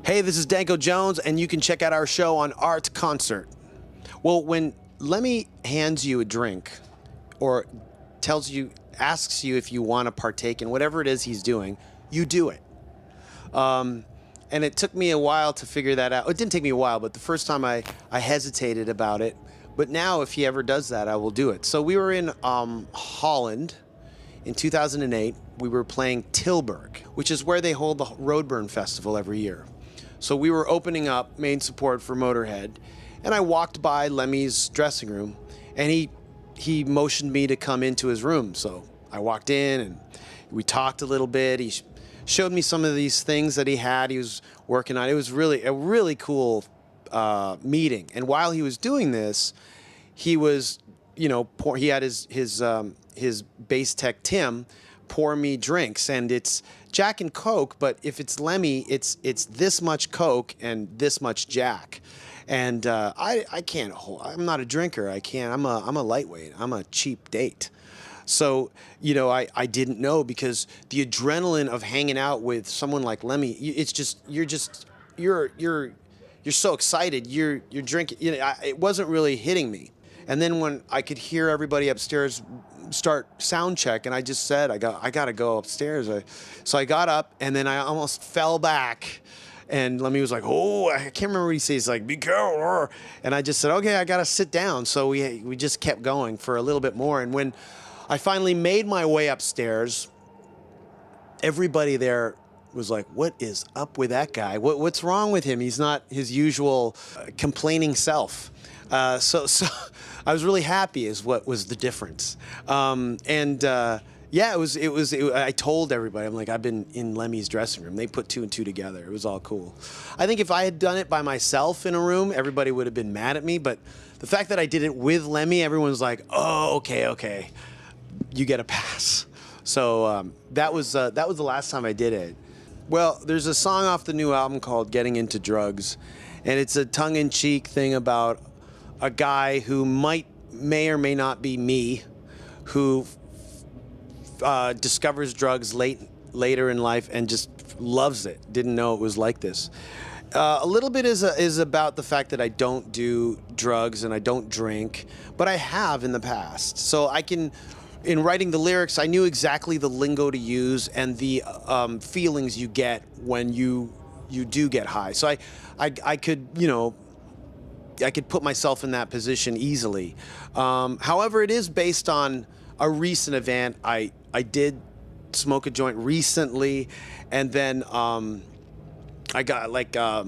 Hey, this is Danko Jones, and you can check out our show on Art Concert. Well, when Lemmy hands you a drink or asks you if you want to partake in whatever it is he's doing, you do it. And it took me a while to figure that out. It didn't take me a while, but the first time I hesitated about it. But now, if he ever does that, I will do it. So we were in Holland in 2008. We were playing Tilburg, which is where they hold the Roadburn Festival every year. So we were opening up main support for Motorhead, and I walked by Lemmy's dressing room, and he motioned me to come into his room. So I walked in, and we talked a little bit. He showed me some of these things that he was working on. It was really a really cool meeting. And while he was doing this, he was, he had his bass tech Tim pour me drinks, and it's Jack and Coke, but if it's Lemmy, it's this much Coke and this much Jack. And I can't I'm not a drinker. I'm a lightweight. I'm a cheap date. So, I didn't know, because the adrenaline of hanging out with someone like Lemmy, it's just you're so excited. You're drinking. It wasn't really hitting me. And then when I could hear everybody upstairs start sound check, and I just said, I got to go upstairs. So I got up, and then I almost fell back. And Lemmy was like, oh, I can't remember what he says. He's like, be careful. And I just said, okay, I got to sit down. So we just kept going for a little bit more. And when I finally made my way upstairs, everybody there was like, what is up with that guy? What's wrong with him? He's not his usual complaining self. So I was really happy is what was the difference. Yeah, I told everybody, I'm like, I've been in Lemmy's dressing room. They put two and two together. It was all cool. I think if I had done it by myself in a room, everybody would have been mad at me. But the fact that I did it with Lemmy, everyone was like, oh, okay, you get a pass. So that was the last time I did it. Well, there's a song off the new album called Getting Into Drugs, and it's a tongue-in-cheek thing about a guy who may or may not be me, who discovers drugs later in life and just loves it. Didn't know it was like this. A little bit is about the fact that I don't do drugs and I don't drink, but I have in the past. So in writing the lyrics, I knew exactly the lingo to use and the feelings you get when you do get high. So I could put myself in that position easily. However, it is based on a recent event. I did smoke a joint recently, and then I got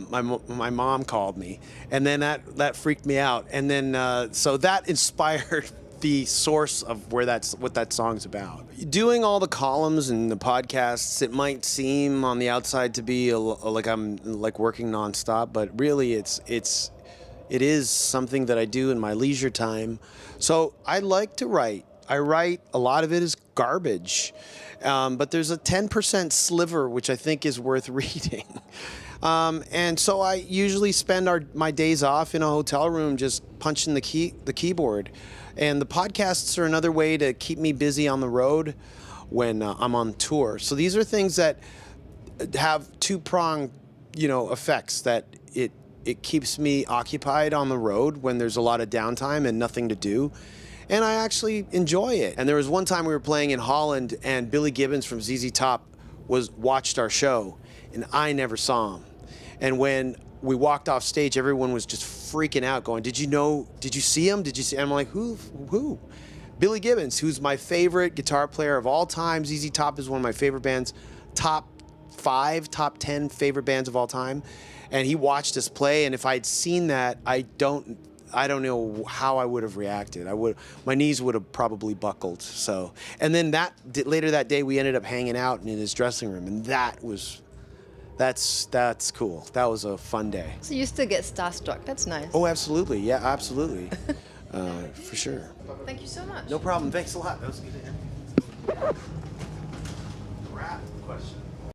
my mom called me, and then that freaked me out, and then so that inspired the source of what that song's about. Doing all the columns and the podcasts, it might seem on the outside to be like I'm working nonstop, but really it is something that I do in my leisure time. So I like to write. I write, a lot of it is garbage, but there's a 10% sliver which I think is worth reading. And so I usually spend my days off in a hotel room just punching the keyboard. And the podcasts are another way to keep me busy on the road when I'm on tour. So these are things that have two-pronged, effects, that it keeps me occupied on the road when there's a lot of downtime and nothing to do. And I actually enjoy it. And there was one time we were playing in Holland, and Billy Gibbons from ZZ Top watched our show, and I never saw him. And when we walked off stage, everyone was just freaking out, going, did you see him? Did you see him? I'm like, who? Billy Gibbons, who's my favorite guitar player of all time. ZZ Top is one of my favorite bands, top 5, top 10 favorite bands of all time. And he watched us play, and if I'd seen that, I don't know how I would have reacted. My knees would have probably buckled. So, and then later that day, we ended up hanging out in his dressing room, and that's cool. That was a fun day. So you still get starstruck. That's nice. Oh, absolutely. Yeah, absolutely. For sure. Thank you so much. No problem. Thanks a lot. That was a good interview.